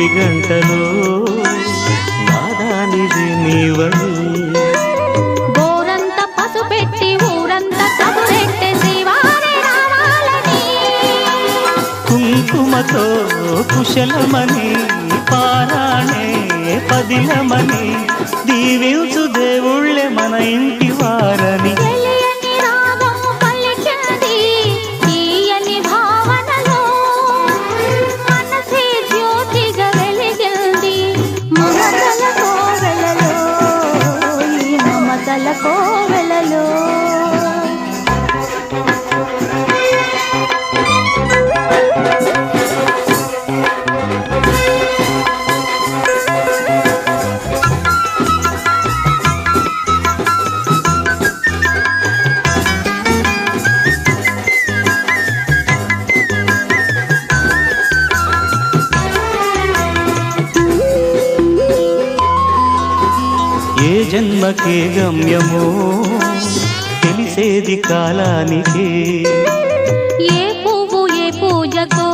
గుడి గంటలో నాదానిది నీవని గోరంత పసుపెట్టి ఊరంత కబురెట్టే శ్రీవారి రావాలని కుంకుమతో కుశలమని పారాణే పదిలమని దీవించు దేవుళ్ళే మన ఇంటి వారని తెలియని రాగం పలికింది తీయని భావనలో మనసే జ్యోతిగా వెలిగింది మమతల కోవెలలో ఈ మమతల కోవెలలో ఏ జన్మకే గమ్యమో తెలిసేది కాలానికి ఏ పువ్వు ఏ పూజకో